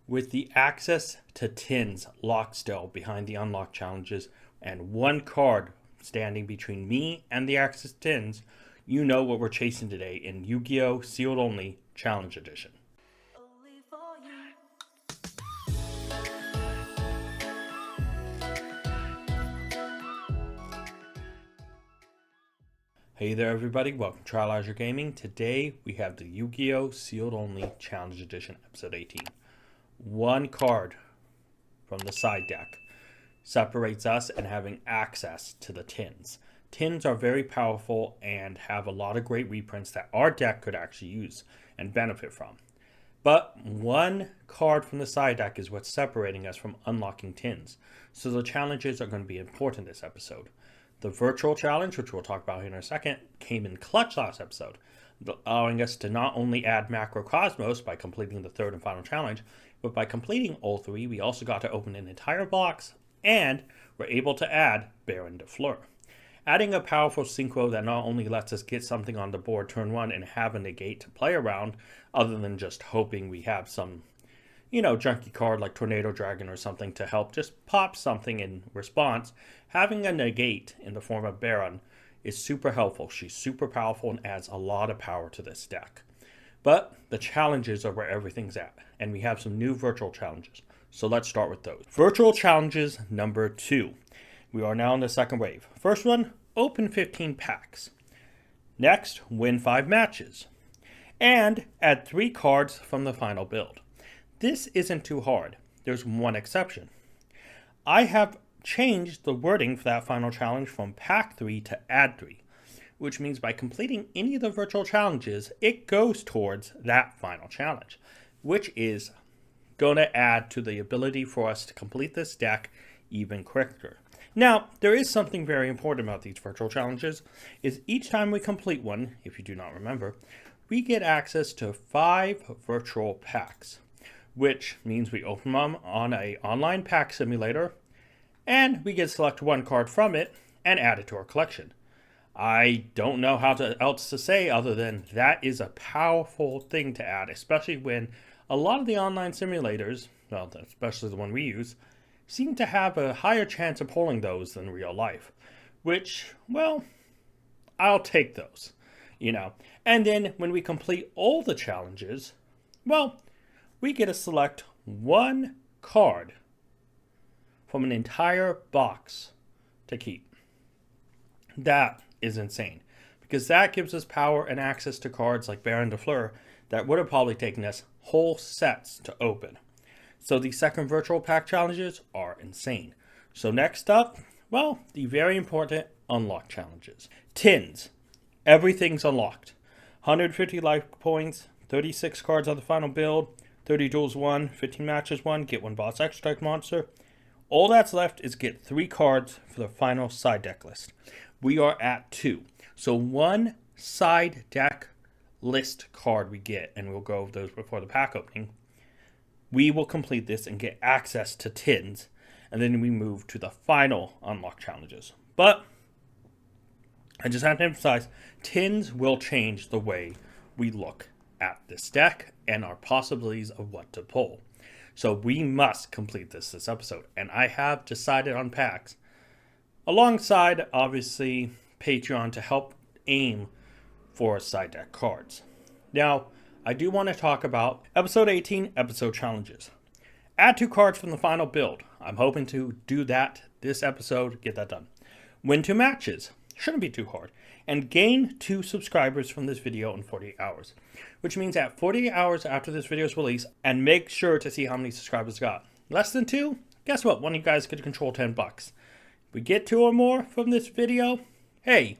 With the access to tins locked still behind the unlock challenges and one card standing between me and the access to tins, you know what we're chasing today in Yu-Gi-Oh! Sealed Only Challenge Edition. Hey there everybody, welcome to Trializer Gaming. Today we have the Yu-Gi-Oh! Sealed Only Challenge Edition Episode 18. One card from the side deck separates us and having access to the tins. Tins are very powerful and have a lot of great reprints that our deck could actually use and benefit from. But one card from the side deck is what's separating us from unlocking tins. So the challenges are going to be important this episode. The virtual challenge, which we'll talk about here in a second, came in clutch last episode, allowing us to not only add Macrocosmos by completing the third and final challenge, but by completing all three, we also got to open an entire box, and were able to add Baron de Fleur. Adding a powerful synchro that not only lets us get something on the board turn one and have a negate to play around, other than just hoping we have some, junky card like Tornado Dragon or something to help just pop something in response, having a negate in the form of Baron is super helpful. She's super powerful and adds a lot of power to this deck. But the challenges are where everything's at, and we have some new virtual challenges. So let's start with those. Virtual challenges number 2. We are now in the second wave. First one, open 15 packs. Next, win 5 matches. And add 3 cards from the final build. This isn't too hard. There's one exception. I have changed the wording for that final challenge from pack 3 to add 3. Which means by completing any of the virtual challenges, it goes towards that final challenge, which is going to add to the ability for us to complete this deck even quicker. Now, there is something very important about these virtual challenges, is each time we complete one, if you do not remember, we get access to 5 virtual packs, which means we open them on an online pack simulator, and we get to select one card from it and add it to our collection. I don't know how else to say other than that is a powerful thing to add, especially when a lot of the online simulators, well, especially the one we use, seem to have a higher chance of pulling those than real life. Which, well, I'll take those, And then when we complete all the challenges, well, we get to select one card from an entire box to keep. That is insane, because that gives us power and access to cards like Baron de Fleur that would have probably taken us whole sets to open. So the second virtual pack challenges are insane. So next up, well, the very important unlock challenges. Tins. Everything's unlocked. 150 life points, 36 cards on the final build, 30 duels won, 15 matches won, get 1 boss extra monster. All that's left is get 3 cards for the final side deck list. We are at 2. So one side deck list card we get, and we'll go over those before the pack opening. We will complete this and get access to tins, and then we move to the final unlock challenges. But I just have to emphasize, tins will change the way we look at this deck and our possibilities of what to pull. So we must complete this episode, and I have decided on packs alongside, obviously, Patreon to help aim for side deck cards. Now, I do want to talk about Episode 18 episode challenges. Add 2 cards from the final build. I'm hoping to do that this episode, get that done. Win 2 matches. Shouldn't be too hard. And gain 2 subscribers from this video in 48 hours. Which means at 48 hours after this video's release, and make sure to see how many subscribers got. Less than 2? Guess what? One of you guys could control $10. If we get 2 or more from this video, hey,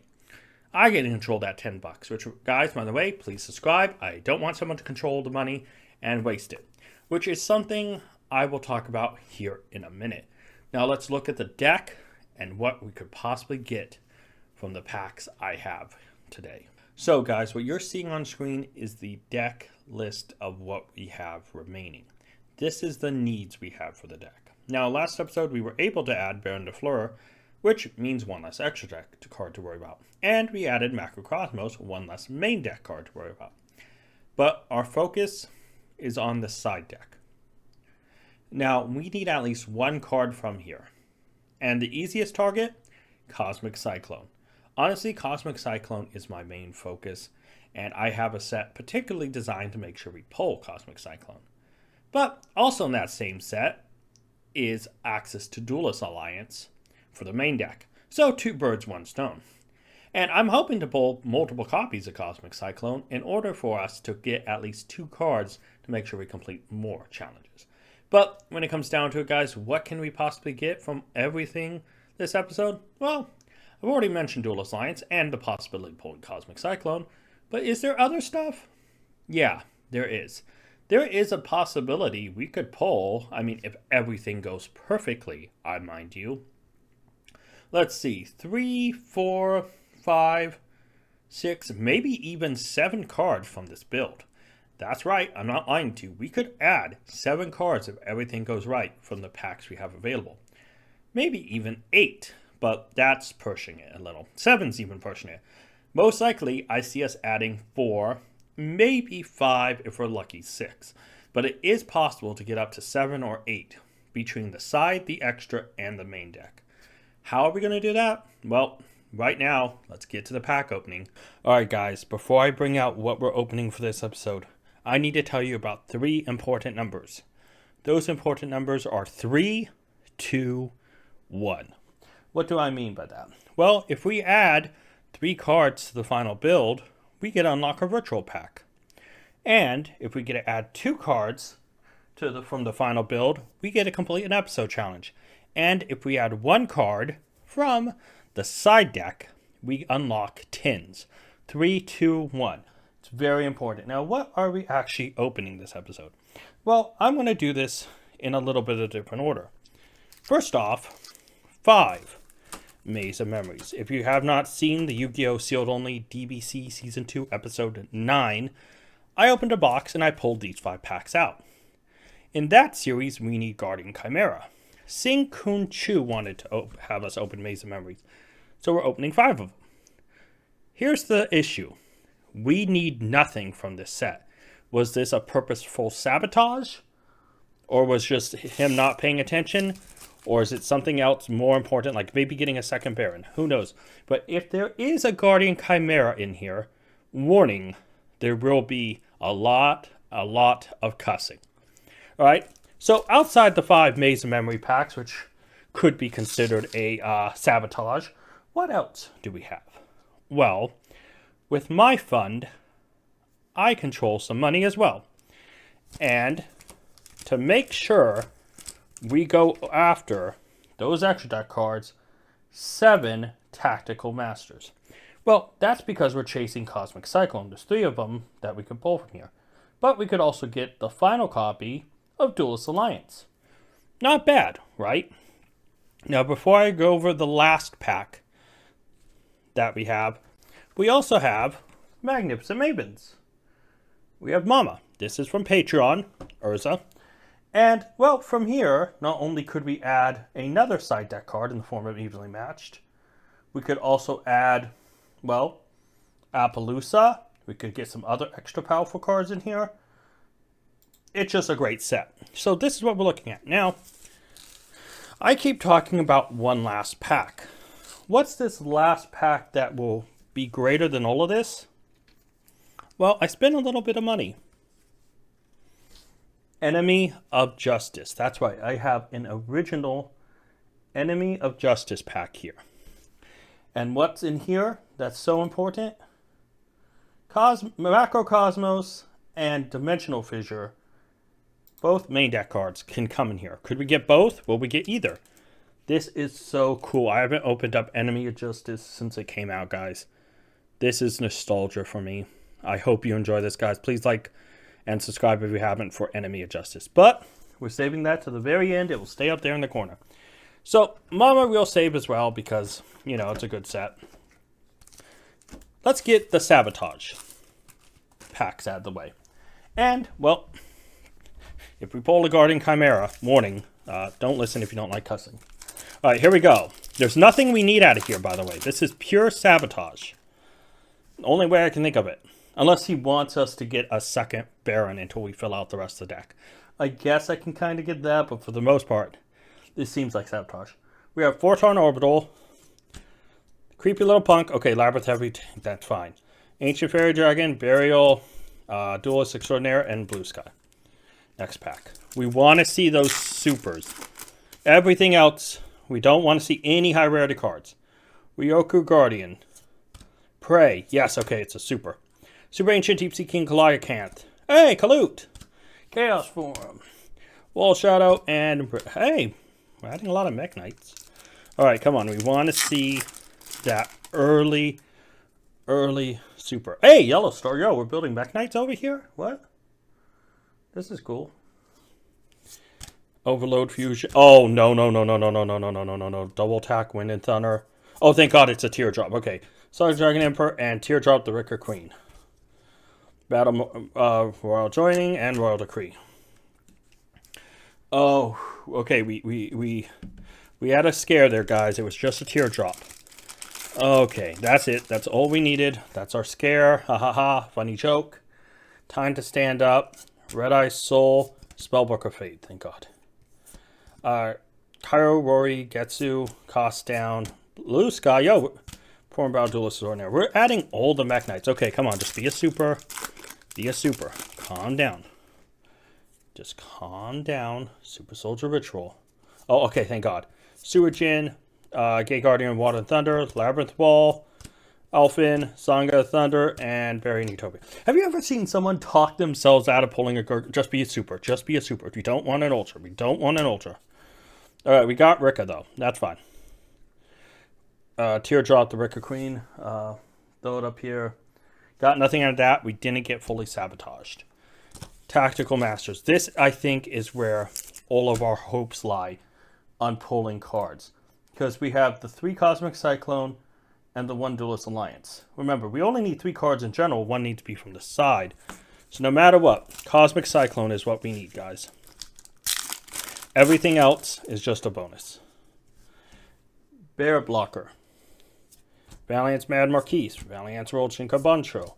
I get to control that $10. Which, guys, by the way, please subscribe. I don't want someone to control the money and waste it. Which is something I will talk about here in a minute. Now let's look at the deck and what we could possibly get from the packs I have today. So guys, what you're seeing on screen is the deck list of what we have remaining. This is the needs we have for the deck. Now, last episode we were able to add Baron de Fleur, which means 1 less extra deck card to worry about. And we added Macrocosmos, 1 less main deck card to worry about. But our focus is on the side deck. Now, we need at least one card from here. And the easiest target? Cosmic Cyclone. Honestly, Cosmic Cyclone is my main focus, and I have a set particularly designed to make sure we pull Cosmic Cyclone. But also in that same set is access to Duelist Alliance for the main deck. So 2 birds, 1 stone. And I'm hoping to pull multiple copies of Cosmic Cyclone in order for us to get at least 2 cards to make sure we complete more challenges. But when it comes down to it, guys, what can we possibly get from everything this episode? Well, I've already mentioned Duelist Alliance and the possibility of pulling Cosmic Cyclone. But is there other stuff? Yeah, there is. There is a possibility we could pull, I mean, if everything goes perfectly, I mind you. Let's see, 3, 4, 5, 6, maybe even 7 cards from this build. That's right, I'm not lying to you. We could add 7 cards if everything goes right from the packs we have available. Maybe even 8, but that's pushing it a little. 7's even pushing it. Most likely, I see us adding 4, maybe 5 if we're lucky, 6. But it is possible to get up to 7 or 8 between the side, the extra, and the main deck. How are we going to do that? Well, right now, let's get to the pack opening. Alright guys, before I bring out what we're opening for this episode, I need to tell you about 3 important numbers. Those important numbers are 3, 2, 1. What do I mean by that? Well, if we add 3 cards to the final build, we get to unlock a virtual pack. And if we get to add 2 cards from the final build, we get to complete an episode challenge. And if we add 1 card from the side deck, we unlock tins. 3, 2, 1. It's very important. Now, what are we actually opening this episode? Well, I'm going to do this in a little bit of a different order. First off, 5 Maze of Memories. If you have not seen the Yu-Gi-Oh! Sealed Only DBC Season 2 Episode 9, I opened a box and I pulled these 5 packs out. In that series, we need Guardian Chimera. Sing Kun Chu wanted to have us open Maze of Memories, so we're opening 5 of them. Here's the issue. We need nothing from this set. Was this a purposeful sabotage? Or was just him not paying attention? Or is it something else more important, like maybe getting a second Baron? Who knows? But if there is a Guardian Chimera in here, warning, there will be a lot of cussing. Alright? So outside the 5 Maze of Memory packs, which could be considered a sabotage, what else do we have? Well, with my fund, I control some money as well. And to make sure we go after those extra deck cards, 7 Tactical Masters. Well, that's because we're chasing Cosmic Cyclone. There's 3 of them that we can pull from here. But we could also get the final copy of Duelist Alliance. Not bad, right? Now, before I go over the last pack that we also have Magnificent Mavens. We have Mama. This is from Patreon, Urza. And, well, from here, not only could we add another side deck card in the form of Evenly Matched, we could also add, well, Appaloosa. We could get some other extra powerful cards in here. It's just a great set. So this is what we're looking at. Now, I keep talking about one last pack. What's this last pack that will be greater than all of this? Well, I spent a little bit of money. Enemy of Justice. That's right. I have an original Enemy of Justice pack here. And what's in here that's so important? Macrocosmos and Dimensional Fissure, both main deck cards, can come in here. Could we get both? Will we get either? This is so cool. I haven't opened up Enemy of Justice since it came out, guys. This is nostalgia for me. I hope you enjoy this, guys. Please like and subscribe if you haven't for Enemy of Justice. But we're saving that to the very end. It will stay up there in the corner. So Mama we'll save as well because, you know, it's a good set. Let's get the Sabotage packs out of the way. And, well, if we pull a Guardian Chimera, warning, don't listen if you don't like cussing. All right, here we go. There's nothing we need out of here, by the way. This is pure Sabotage. The only way I can think of it. Unless he wants us to get a second Baron until we fill out the rest of the deck. I guess I can kind of get that, but for the most part, this seems like sabotage. We have Photon Orbital, Creepy Little Punk. Okay, Labyrinth Heavy, that's fine. Ancient Fairy Dragon, Burial, Duelist Extraordinaire, and Blue Sky. Next pack. We want to see those supers. Everything else, we don't want to see any high rarity cards. Ryoku Guardian. Prey. Yes, okay, it's a super. Super Ancient Deep Sea King Goliacanth. Hey, Kaloot. Chaos Form. Wall Shadow, and hey, we're adding a lot of Mech Knights. Alright, come on. We want to see that early super. Hey, Yellow Star. Yo, we're building Mech Knights over here? What? This is cool. Overload Fusion. Oh, no. Double attack, Wind and Thunder. Oh, thank God it's a Teardrop. Okay. Solid Dragon Emperor and Teardrop the Ricker Queen. Battle Royal Joining and Royal Decree. Oh, okay. We had a scare there, guys. It was just a Teardrop. Okay, that's it. That's all we needed. That's our scare. Ha ha ha. Funny joke. Time to stand up. Red Eye Soul. Spellbook of Fate. Thank God. Cairo, Rory, Getsu, Cost Down, Blue Sky. Yo, Foreign Battle Duelist is on there. We're adding all the Mech Knights. Okay, come on. Just be a super. Be a super. Calm down. Just calm down. Super Soldier Ritual. Oh, okay. Thank God. Suijin, Gate Guardian, Water and Thunder, Labyrinth Ball, Elfin, Sangha of Thunder, and Burying Utopia. Have you ever seen someone talk themselves out of pulling a just be a super? Just be a super. We don't want an ultra. We don't want an ultra. All right, we got Rika, though. That's fine. Teardrop, the Rika Queen. Throw it up here. Got nothing out of that. We didn't get fully sabotaged. Tactical Masters. This, I think, is where all of our hopes lie on pulling cards. Because we have the 3 Cosmic Cyclone and the 1 Duelist Alliance. Remember, we only need 3 cards in general. 1 needs to be from the side. So no matter what, Cosmic Cyclone is what we need, guys. Everything else is just a bonus. Bear Blocker. Valiant's Mad Marquise. Valiant's Rolled Shinka Buncho.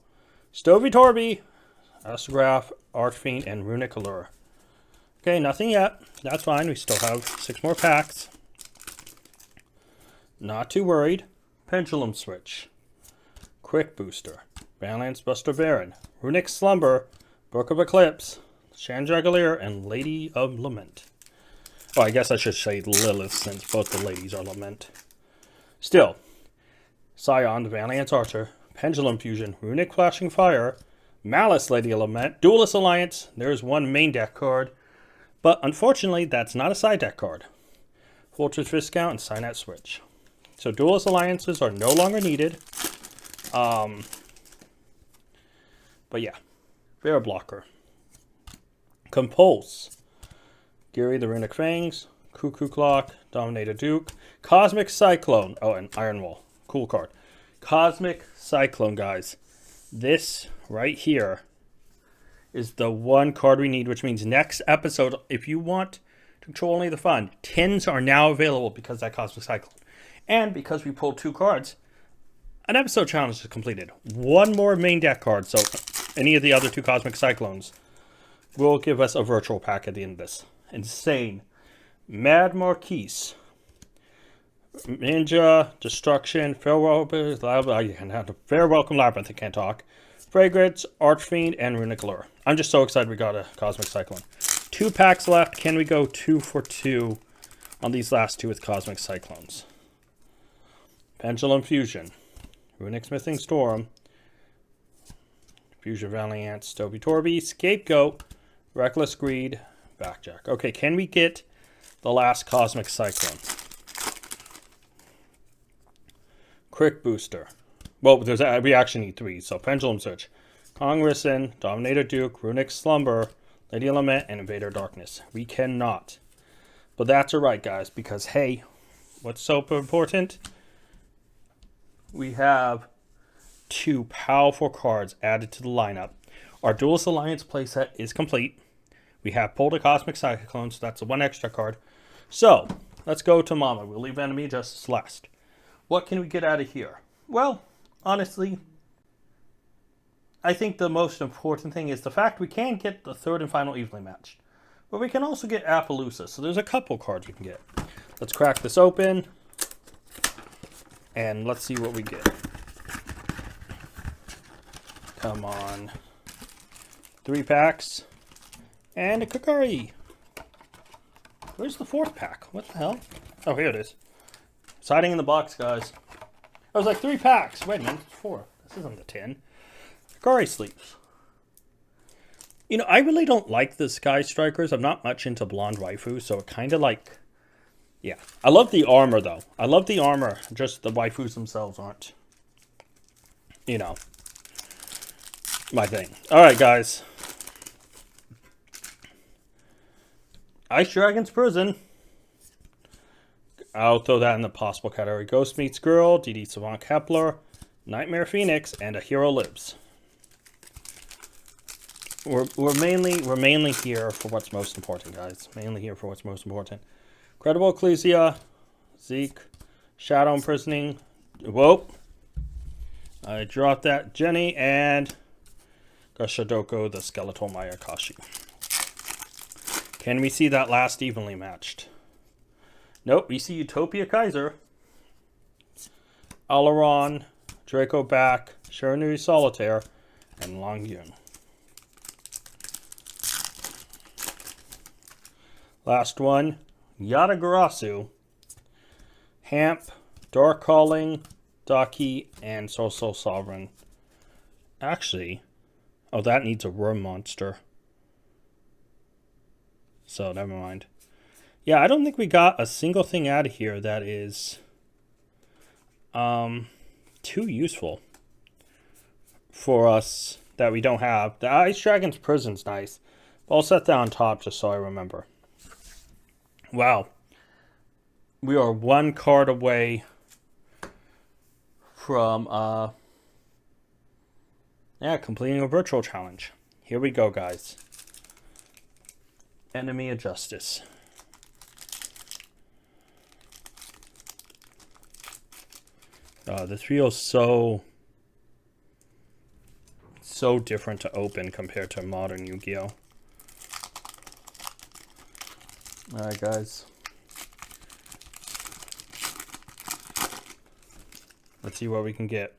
Stovey Torby. Astrograph, Archfiend, and Runic Allure. Okay, nothing yet. That's fine. We still have 6 more packs. Not too worried. Pendulum Switch. Quick Booster. Valiant's Buster Baron. Runic Slumber. Book of Eclipse. Chandragalier, and Lady of Lament. Oh, I guess I should say Lilith, since both the ladies are Lament. Still. Scion, the Valiant's Archer. Pendulum Fusion. Runic Flashing Fire. Malice, Lady of Lament. Duelist Alliance. There's 1 main deck card. But unfortunately, that's not a side deck card. Fortress Viscount and Signet Switch. So Duelist Alliances are no longer needed. But yeah. Bear Blocker. Compulse. Gary the Runic Fangs. Cuckoo Clock. Dominator Duke. Cosmic Cyclone. Oh, and Iron Wall. Cool card. Cosmic Cyclone, guys. This right here is the 1 card we need, which means next episode, if you want to control only the fun, tins are now available because of that Cosmic Cyclone. And because we pulled 2 cards, an episode challenge is completed. 1 more main deck card, so any of the other 2 Cosmic Cyclones will give us a virtual pack at the end of this. Insane. Mad Marquise. Ninja, Destruction, Farewell Welcome Labyrinth, I can't talk. Fragrance, Archfiend, and Runic Allure. I'm just so excited we got a Cosmic Cyclone. 2 packs left. Can we go 2 for 2 on these last 2 with Cosmic Cyclones? Pendulum Fusion. Runic Smithing Storm. Fusion Valiant, Stovey Torby, Scapegoat, Reckless Greed, Backjack. Okay, can we get the last Cosmic Cyclone? Quick Booster. Well, we actually need 3. So Pendulum Switch. Congressman, Dominator Duke, Runic Slumber, Lady of Lament, and Invader Darkness. We cannot. But that's alright, guys, because, hey, what's so important? We have 2 powerful cards added to the lineup. Our Duelist Alliance playset is complete. We have pulled a Cosmic Cyclone, so that's the 1 extra card. So, let's go to Mama. We'll leave Enemy Justice last. What can we get out of here? Well, honestly, I think the most important thing is the fact we can get the 3rd and final evenly matched. But we can also get Appaloosa. So there's a couple cards we can get. Let's crack this open. And let's see what we get. Come on. 3 packs. And a Kakari. Where's the 4th pack? What the hell? Oh, here it is. It's hiding in the box, guys. I was like 3 packs. Wait a minute. It's 4. This isn't the 10. Kakari sleeves. You know, I really don't like the Sky Strikers. I'm not much into blonde waifu, so it kind of like... Yeah. I love the armor, though. I love the armor. Just the waifus themselves aren't, you know, my thing. Alright, guys. Ice Dragon's Prison. I'll throw that in the possible category. Ghost Meets Girl, DD Savant Kepler, Nightmare Phoenix, and A Hero Lives. We're mainly here for what's most important, guys. Mainly here for what's most important. Credible Ecclesia, Zeke, Shadow Imprisoning. Whoa. I dropped that. Jenny and Gashadoko, the Skeletal Mayakashi. Can we see that last evenly matched? Nope, we see Utopia Kaiser, Alaron, Draco Back, Shiranui Solitaire, and Long Yun. Last one, Yatagarasu, Hamp, Dark Calling, Daki, and Soul Sovereign. Actually, oh, that needs a Worm Monster. So, never mind. Yeah, I don't think we got a single thing out of here that is too useful for us that we don't have. The Ice Dragon's Prison's nice. But I'll set that on top just so I remember. Wow. We are 1 card away from completing a virtual challenge. Here we go, guys. Enemy of Justice. This feels so different to open compared to modern Yu-Gi-Oh! Alright, guys. Let's see what we can get.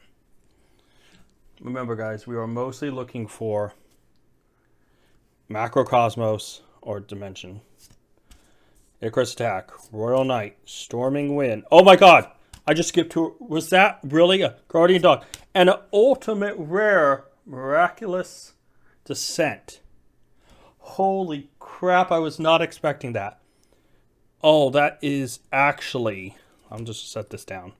Remember, guys, we are mostly looking for Macrocosmos or Dimension. Icarus Attack, Royal Knight, Storming Wind. Oh my god! I just skipped to... Was that really a Guardian Dog? And an ultimate rare Miraculous Descent. Holy crap, I was not expecting that. Oh, that is actually... I'm just set this down.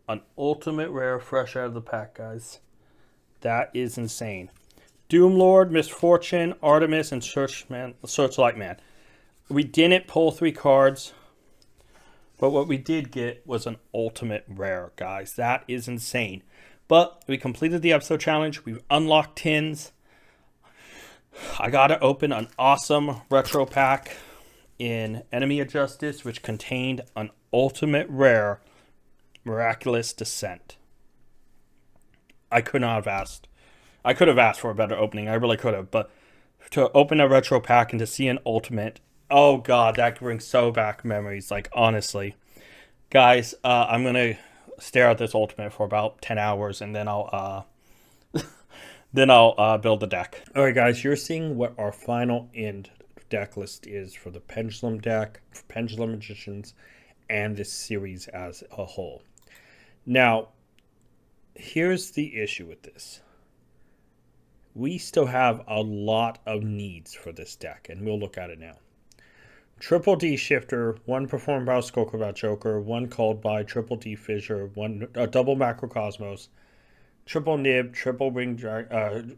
An ultimate rare fresh out of the pack, guys. That is insane. Doomlord, Misfortune, Artemis, and Searchlight Man. We didn't pull 3 cards, but what we did get was an ultimate rare, guys. That is insane. But we completed the episode challenge. We've unlocked tins. I got to open an awesome retro pack in Enemy of Justice, which contained an ultimate rare Miraculous Descent. I could not have asked. I could have asked for a better opening. I really could have. But to open a retro pack and to see an ultimate, oh god, that brings so back memories. Like, honestly. Guys, I'm going to stare at this ultimate for about 10 hours and then I'll build the deck. Alright, guys, you're seeing what our final end deck list is for the Pendulum deck, for Pendulum Magicians, and this series as a whole. Now, here's the issue with this. We still have a lot of needs for this deck, and we'll look at it now. Triple D Shifter, 1 Performed by Skullcrabat Joker, 1 Called by, Triple D Fissure, 1 Double Macrocosmos, Triple Nib, Triple Wing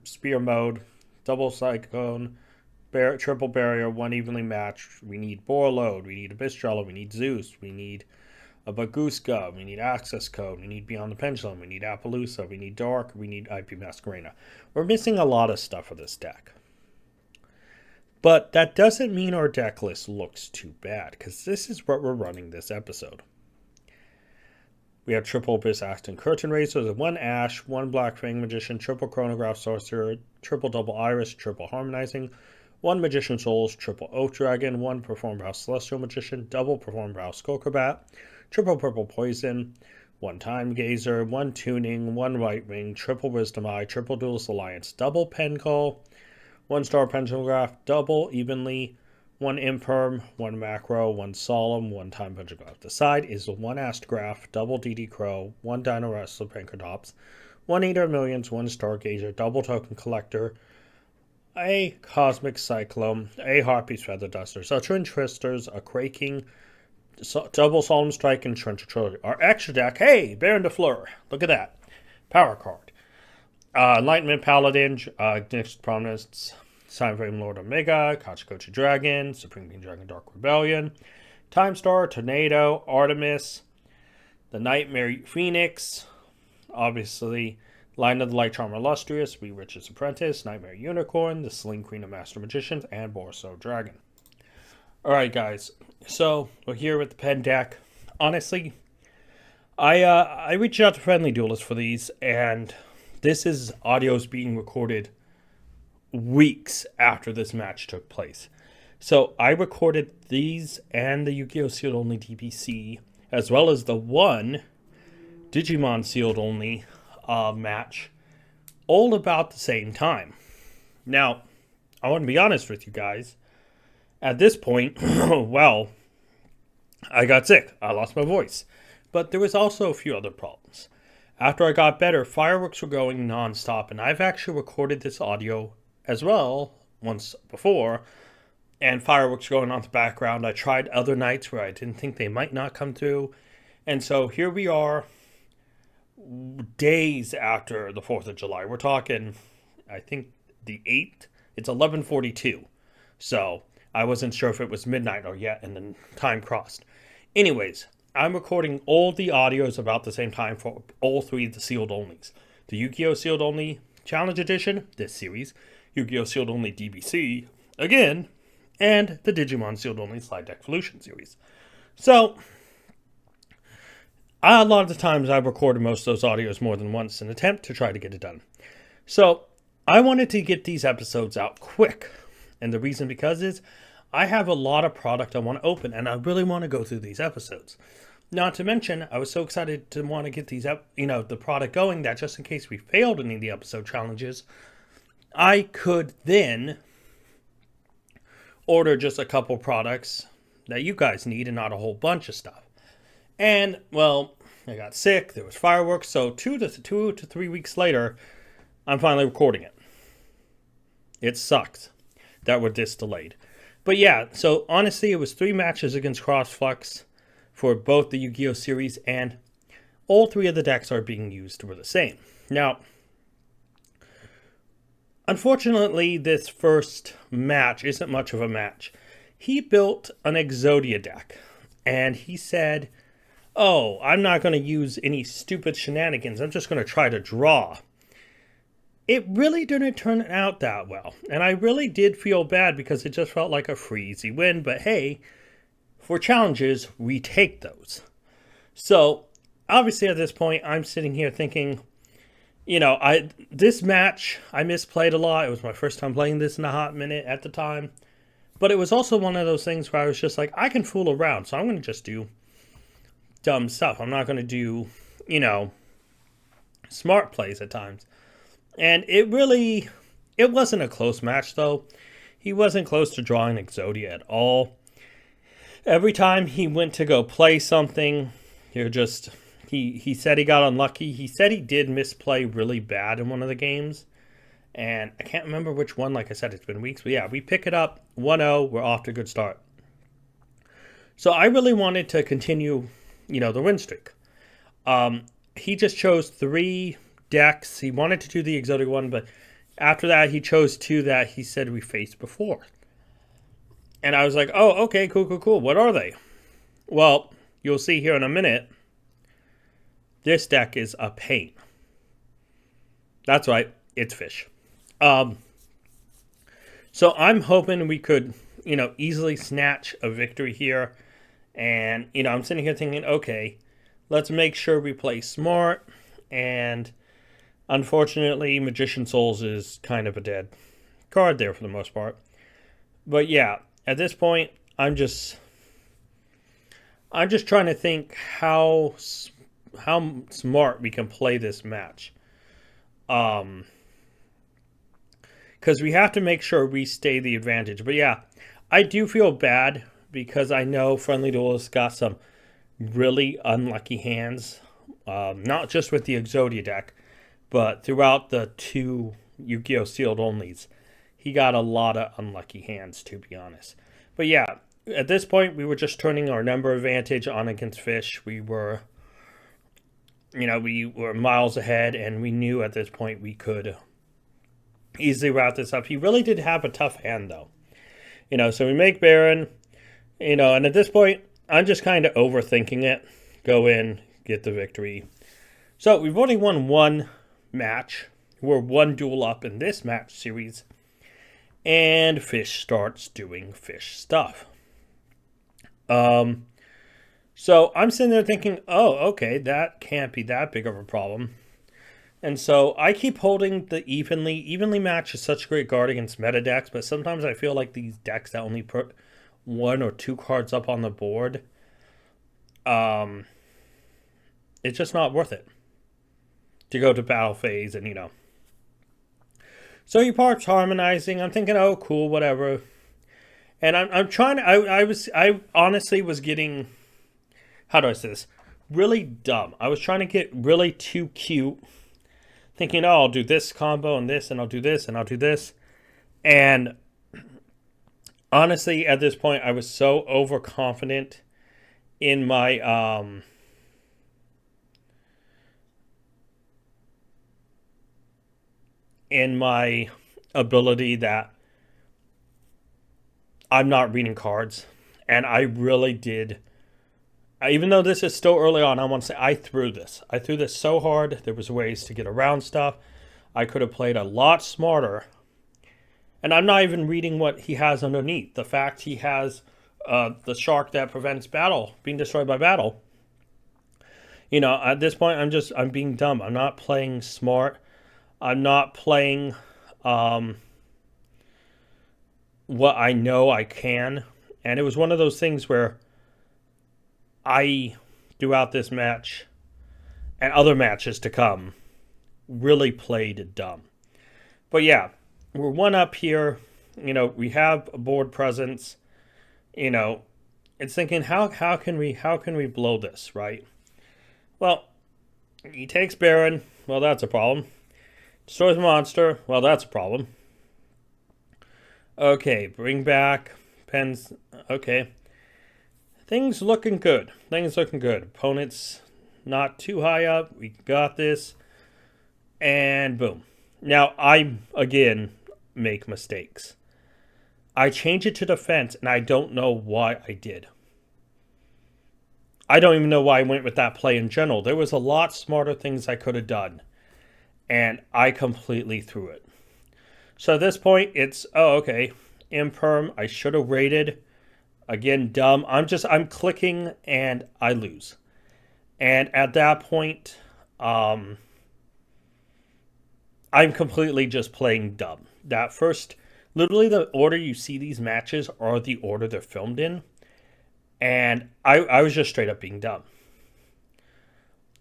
Spear Mode, Double Cyclone, Triple Barrier, 1 Evenly Matched. We need Borload, we need Abystrella, we need Zeus, we need a Baguska, we need Access Code, we need Beyond the Pendulum, we need Appaloosa, we need Dark, we need IP Masquerena. We're missing a lot of stuff for this deck. But that doesn't mean our deck list looks too bad, because this is what we're running this episode. We have Triple Abyss Aston Curtain Raiser, 1 Ash, 1 Black Fang Magician, Triple Chronograph Sorcerer, Triple Double Iris, Triple Harmonizing, 1 Magician Souls, triple Oath Dragon, 1 Perform Brow Celestial Magician, double Perform Brow Skullcrabat, triple Purple Poison, 1 Time Gazer, 1 Tuning, 1 Right Wing, triple Wisdom Eye, triple Duelist Alliance, double Pen Call, 1 Star Pendulograph, double Evenly, 1 Imperm, 1 Macro, 1 Solemn, 1 Time Pendulograph. The side is 1 Astrograph, double DD Crow, 1 Dino Wrestler Pankratops, 1 Eater of Millions, 1 Stargazer, double Token Collector, a Cosmic Cyclone, a Harpy's Feather Duster, a Trench Twisters, a Quaking, double Solemn Strike, and Trench Trilogy. Our extra deck, hey, Baron de Fleur, look at that. Power card. Enlightenment Paladin, Ignition Prominence, Time Frame Lord Omega, Kachikochi Dragon, Supreme King Dragon Dark Rebellion, Time Star, Tornado, Artemis, the Nightmare Phoenix, obviously, Line of the Light Charmer Illustrious, Wee Rich's Apprentice, Nightmare Unicorn, the Sling Queen of Master Magicians, and Borso Dragon. Alright guys, so we're here with the pen deck. Honestly, I reached out to FriendlyDuelist for these, and this is audios being recorded weeks after this match took place. So I recorded these and the Yu-Gi-Oh! Sealed Only DPC, as well as the 1 Digimon Sealed Only match, all about the same time. Now, I want to be honest with you guys. At this point, well, I got sick. I lost my voice. But there was also a few other problems. After I got better, fireworks were going non-stop, and I've actually recorded this audio as well once before, and fireworks going on in the background. I tried other nights where I didn't think they might not come through, and so here we are days after the 4th of July. We're talking, I think, the 8th. It's 11:42, so I wasn't sure if it was midnight or yet, and then time crossed. Anyways, I'm recording all the audios about the same time for all 3 of the sealed onlys. The Yu-Gi-Oh! Sealed Only Challenge Edition, this series, Yu-Gi-Oh! Sealed Only DBC, again, and the Digimon Sealed Only Slide Deck Evolution series. So, a lot of the times I've recorded most of those audios more than once in an attempt to try to get it done. So, I wanted to get these episodes out quick, and the reason because is I have a lot of product I want to open, and I really want to go through these episodes. Not to mention, I was so excited to want to get these the product going that just in case we failed any of the episode challenges, I could then order just a couple products that you guys need and not a whole bunch of stuff. And, well, I got sick, there was fireworks, so 2 to 3 weeks later, I'm finally recording it. It sucks that we're this delayed. But yeah, so honestly, it was 3 matches against Crossflux for both the Yu-Gi-Oh! Series, and all 3 of the decks are being used were the same. Now, unfortunately, this first match isn't much of a match. He built an Exodia deck, and he said, oh, I'm not going to use any stupid shenanigans, I'm just going to try to draw. It really didn't turn out that well, and I really did feel bad because it just felt like a free, easy win, but hey, for challenges, we take those. So, obviously at this point, I'm sitting here thinking, this match, I misplayed a lot. It was my first time playing this in a hot minute at the time. But it was also one of those things where I was just like, I can fool around, so I'm going to just do dumb stuff. I'm not going to do, smart plays at times. And it wasn't a close match, though. He wasn't close to drawing Exodia at all. Every time he went to go play something, he said he got unlucky. He said he did misplay really bad in one of the games. And I can't remember which one. Like I said, it's been weeks. But yeah, we pick it up 1-0. We're off to a good start. So I really wanted to continue, the win streak. He just chose 3 decks. He wanted to do the Exotic one, but after that, he chose 2 that he said we faced before. And I was like, oh, okay, cool. What are they? Well, you'll see here in a minute. This deck is a pain. That's right, it's fish. So I'm hoping we could, easily snatch a victory here. And, I'm sitting here thinking, okay, let's make sure we play smart. And unfortunately, Magician Souls is kind of a dead card there for the most part. But yeah, at this point, I'm just trying to think how smart we can play this match. Because we have to make sure we stay the advantage. But yeah, I do feel bad because I know Friendly Duelist got some really unlucky hands. Not just with the Exodia deck, but throughout the two Yu-Gi-Oh! Sealed Onlys. He got a lot of unlucky hands, to be honest. But yeah, at this point, we were just turning our number advantage on against Fish. We were miles ahead, and we knew at this point we could easily wrap this up. He really did have a tough hand, though. So we make Baron, and at this point, I'm just kind of overthinking it. Go in, get the victory. So we've only won one match. We're one duel up in this match series. And Fish starts doing Fish stuff. So I'm sitting there thinking, oh, okay, that can't be that big of a problem. And so I keep holding the evenly match is such a great guard against meta decks, but sometimes I feel like these decks that only put one or two cards up on the board, it's just not worth it to go to battle phase and So he parts harmonizing. I'm thinking, oh, cool, whatever. And I'm trying to. I honestly was getting, how do I say this? Really dumb. I was trying to get really too cute, thinking, oh, I'll do this combo and this, and I'll do this, and I'll do this. And honestly, at this point, I was so overconfident in my ability that I'm not reading cards. And I really did. Even though this is still early on, I want to say I threw this. I threw this so hard. There was ways to get around stuff. I could have played a lot smarter. And I'm not even reading what he has underneath. The fact he has the shark that prevents being destroyed by battle. At this point, I'm being dumb. I'm not playing smart. I'm not playing what I know I can. And it was one of those things where I, throughout this match and other matches to come, really played dumb. But yeah, we're one up here. We have a board presence. It's thinking how can we blow this, right? Well, he takes Baron. Well, that's a problem. Destroys a monster. Well, that's a problem. Okay, bring back pens. Okay. Things looking good. Opponent's not too high up. We got this. And boom. Now, I, again, make mistakes. I change it to defense, and I don't know why I did. I don't even know why I went with that play in general. There was a lot smarter things I could have done. And I completely threw it. So at this point, it's, oh, okay, imperm. I should have rated. Again, dumb. I'm clicking and I lose. And at that point, I'm completely just playing dumb. That first, literally the order you see these matches are the order they're filmed in. And I was just straight up being dumb.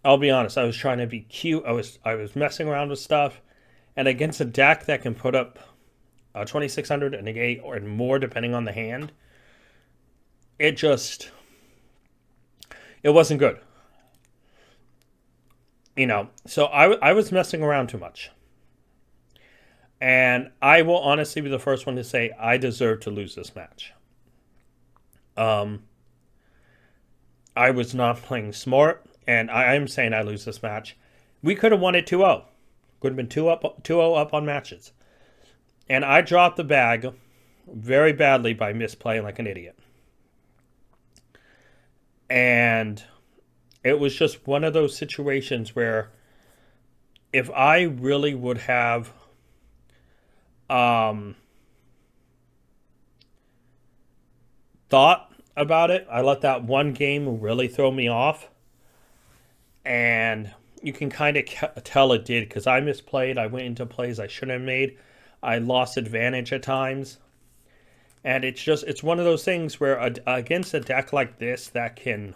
I'll be honest, I was trying to be cute. I was messing around with stuff. And against a deck that can put up 2,600 and negate or more depending on the hand, it wasn't good. So I was messing around too much. And I will honestly be the first one to say I deserve to lose this match. I was not playing smart, and I'm saying I lose this match. We could have won it 2-0. Could have been 2-0 up on matches. And I dropped the bag very badly by misplaying like an idiot. And it was just one of those situations where if I really would have thought about it, I let that one game really throw me off. And you can kind of tell it did because I misplayed. I went into plays I shouldn't have made. I lost advantage at times. And it's one of those things where against a deck like this that can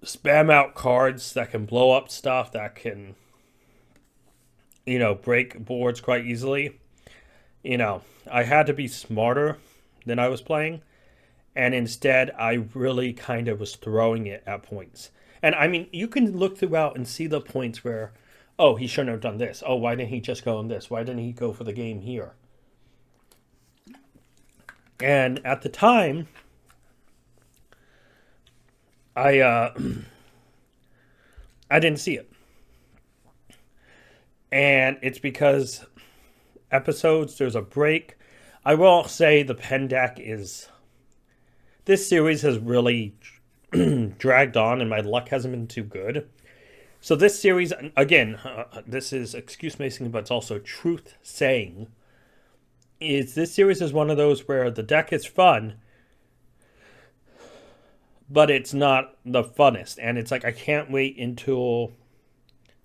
spam out cards, that can blow up stuff, that can, break boards quite easily, I had to be smarter than I was playing. And instead, I really kind of was throwing it at points. And I mean, you can look throughout and see the points where, oh, he shouldn't have done this. Oh, why didn't he just go on this? Why didn't he go for the game here? And at the time, I didn't see it. And it's because episodes, there's a break. I will say the pen deck is... This series has really dragged on and my luck hasn't been too good. So this series, again, this is excuse making, but it's also truth saying. This series is one of those where the deck is fun, but it's not the funnest. And it's like, I can't wait until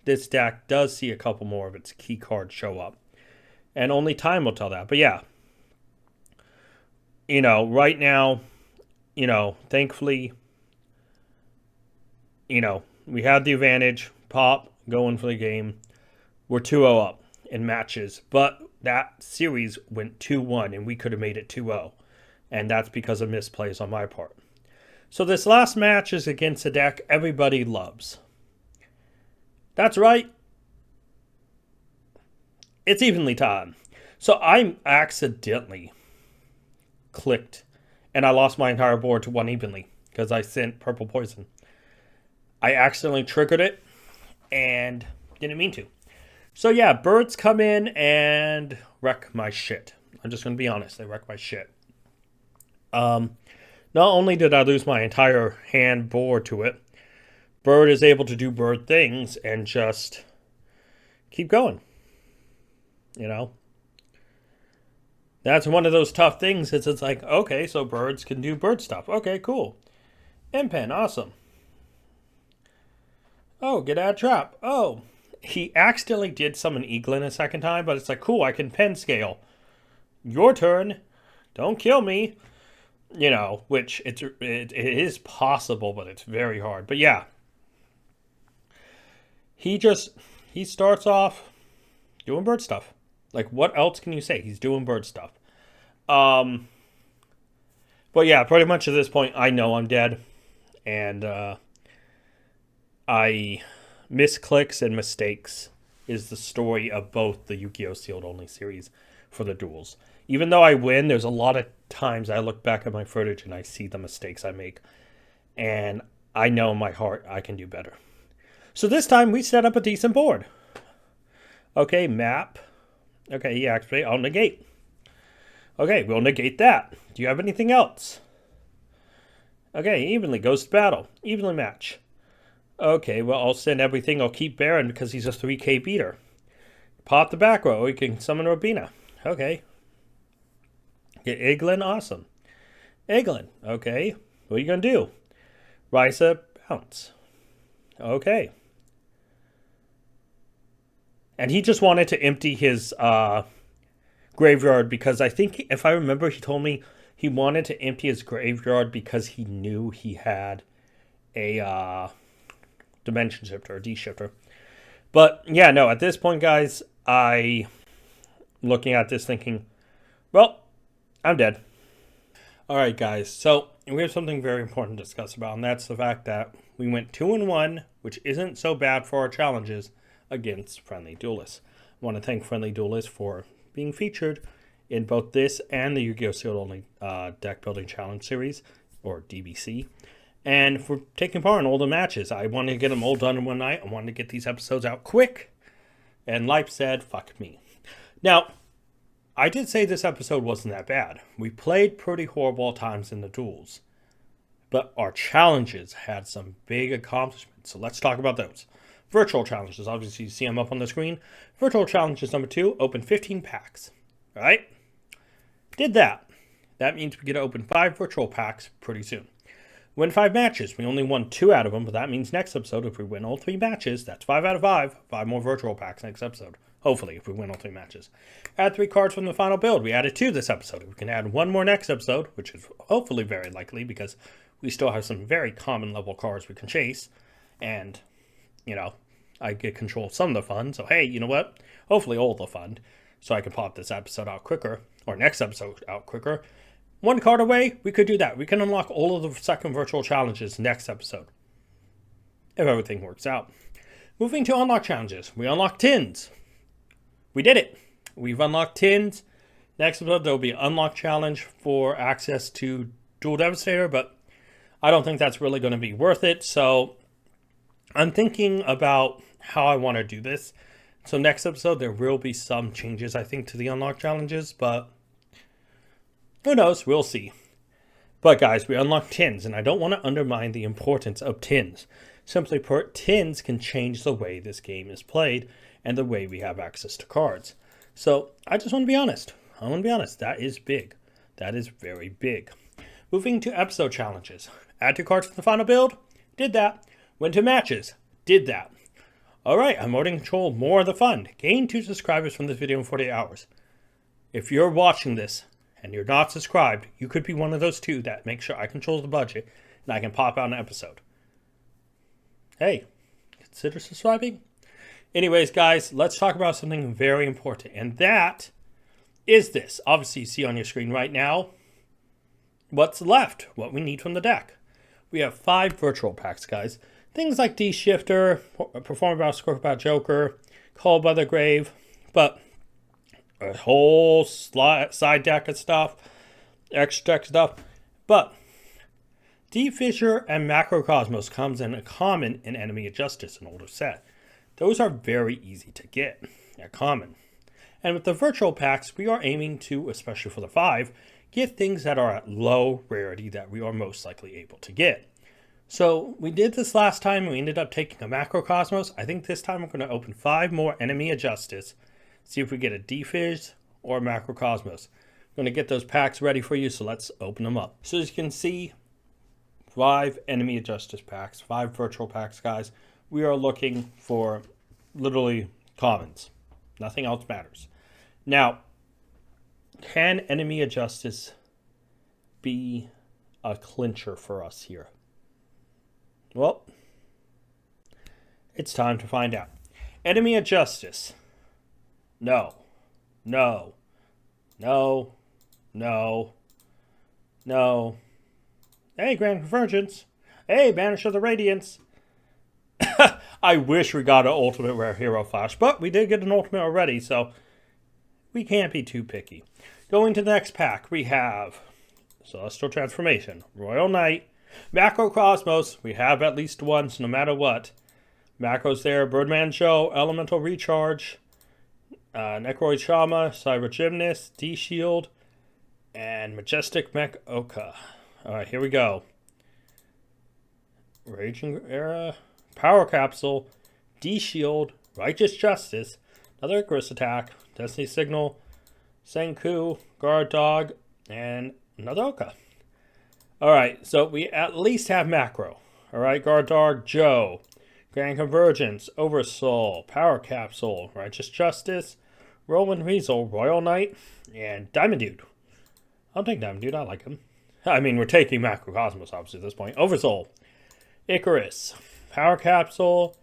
this deck does see a couple more of its key cards show up. And only time will tell that. But yeah, right now, thankfully, we had the advantage. Pop going for the game. We're 2-0 up in matches. But that series went 2-1, and we could have made it 2-0. And that's because of misplays on my part. So this last match is against a deck everybody loves. That's right. It's evenly tied. So I accidentally clicked, and I lost my entire board to one evenly because I sent purple poison. I accidentally triggered it and didn't mean to. So yeah, birds come in and wreck my shit. I'm just going to be honest. They wreck my shit. Not only did I lose my entire hand board to it, bird is able to do bird things and just keep going. That's one of those tough things. It's like, okay, so birds can do bird stuff. Okay, cool. M-Pen, awesome. Oh, get out of trap. Oh, he accidentally did summon Eaglin a second time, but it's like, cool, I can pen scale. Your turn. Don't kill me. Which it is possible, but it's very hard. But yeah. He starts off doing bird stuff. Like, what else can you say? He's doing bird stuff. But yeah, pretty much at this point, I know I'm dead. And, misclicks and mistakes is the story of both the Yugioh Sealed Only series for the duels. Even though I win, there's a lot of times I look back at my footage and I see the mistakes I make. And I know in my heart I can do better. So this time we set up a decent board. Okay, map. Okay, he activates. I'll negate. Okay, we'll negate that. Do you have anything else? Okay, evenly goes to battle. Evenly match. Okay, well, I'll send everything. I'll keep Baron because he's a 3k beater. Pop the back row. We can summon Robina. Okay. Get Eaglin. Awesome. Eaglin. Okay. What are you going to do? Risa, bounce. Okay. And he just wanted to empty his graveyard because I think, if I remember, he told me he wanted to empty his graveyard because he knew he had a dimension shifter, or D-shifter. But yeah, no, at this point, guys, I looking at this thinking, well, I'm dead. All right, guys, so we have something very important to discuss about, and that's the fact that we went 2-1, which isn't so bad for our challenges against Friendly Duelists. I want to thank Friendly Duelist for being featured in both this and the Yu-Gi-Oh! Sealed Only Deck Building Challenge Series, or DBC, and for taking part in all the matches. I wanted to get them all done in one night. I wanted to get these episodes out quick, and life said, fuck me. Now, I did say this episode wasn't that bad. We played pretty horrible at times in the duels, but our challenges had some big accomplishments, so let's talk about those. Virtual challenges, obviously you see them up on the screen. Virtual challenges number 2, open 15 packs. All right? Did that. That means we get to open 5 virtual packs pretty soon. Win 5 matches. We only won 2 out of them, but that means next episode, if we win all 3 matches, that's 5 out of 5. 5 more virtual packs next episode. Hopefully, if we win all 3 matches. Add 3 cards from the final build. We added 2 this episode. We can add 1 more next episode, which is hopefully very likely because we still have some very common level cards we can chase. And, I get control of some of the fun. So, hey, you know what? Hopefully all the fun. So I can pop this episode out quicker, or next episode out quicker. 1 card away, we could do that. We can unlock all of the second virtual challenges next episode, if everything works out. Moving to unlock challenges, we unlock tins. We did it. We've unlocked tins. Next episode, there will be an unlock challenge for access to Dual Devastator, but I don't think that's really going to be worth it. So I'm thinking about how I want to do this. So next episode, there will be some changes, I think, to the unlock challenges, but who knows? We'll see. But guys, we unlocked tins, and I don't want to undermine the importance of tins. Simply put, tins can change the way this game is played and the way we have access to cards. So I just want to be honest. I want to be honest. That is big. That is very big. Moving to episode challenges. Add 2 cards to the final build. Did that. Went to matches. Did that. Alright, I'm more in control, more of the fun. Gain 2 subscribers from this video in 48 hours. If you're watching this and you're not subscribed, you could be one of those 2 that make sure I control the budget and I can pop out an episode. Hey, consider subscribing. Anyways, guys, let's talk about something very important. And that is this. Obviously, you see on your screen right now what's left, what we need from the deck. We have 5 virtual packs, guys. Things like D-Shifter, Perform About Scorp About Joker, Call by the Grave, but a whole side deck of stuff, extra deck stuff. But D-Fissure and Macrocosmos comes in a common in Enemy of Justice, an older set. Those are very easy to get at common. And with the virtual packs, we are aiming to, especially for the 5, get things that are at low rarity that we are most likely able to get. So we did this last time and we ended up taking a Macrocosmos. I think this time we're going to open 5 more Enemy of Justice. See if we get a D-Fizz or a Macrocosmos. I'm going to get those packs ready for you, so let's open them up. So as you can see, 5 Enemy of Justice packs, 5 virtual packs, guys. We are looking for literally commons. Nothing else matters. Now, can Enemy of Justice be a clincher for us here? Well, it's time to find out. Enemy of Justice. No. No. No. No. No. Hey, Grand Convergence. Hey, Banish of the Radiance. I wish we got an Ultimate Rare Hero Flash, but we did get an Ultimate already, so we can't be too picky. Going to the next pack, we have Celestial Transformation, Royal Knight, Macrocosmos. We have at least one, so no matter what. Macro's there, Birdman Show, Elemental Recharge, Necroid Shama, Cyber Gymnast, D-Shield, and Majestic Mech Oka. Alright, here we go. Raging Era, Power Capsule, D-Shield, Righteous Justice, another Icarus Attack, Destiny Signal, Senku, Guard Dog, and another Oka. Alright, so we at least have Macro. Alright, Guard Dog, Joe, Grand Convergence, Oversoul, Power Capsule, Righteous Justice, Roman Weasel, Royal Knight, and Diamond Dude. I'll take Diamond Dude, I like him. I mean, we're taking Macrocosmos, obviously, at this point. Oversoul, Icarus, Power Capsule,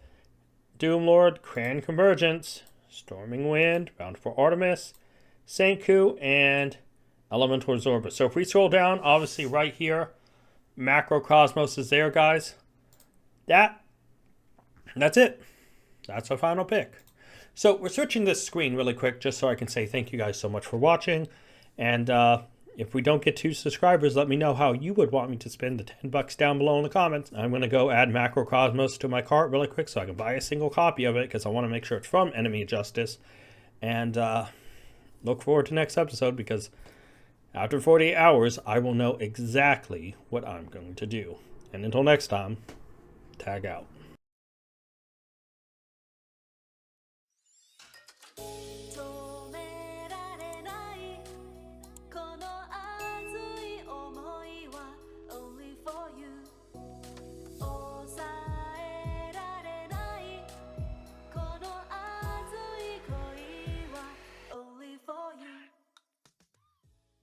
Doomlord, Grand Convergence, Storming Wind, Bound for Artemis, Senku, and Elemental Absorber. So if we scroll down, obviously right here, Macrocosmos is there, guys. That's it. That's our final pick. So we're switching this screen really quick just so I can say thank you guys so much for watching. And if we don't get 2 subscribers, let me know how you would want me to spend the $10 down below in the comments. I'm going to go add Macrocosmos to my cart really quick so I can buy a single copy of it because I want to make sure it's from Enemy of Justice. And look forward to next episode because after 48 hours, I will know exactly what I'm going to do. And until next time, tag out.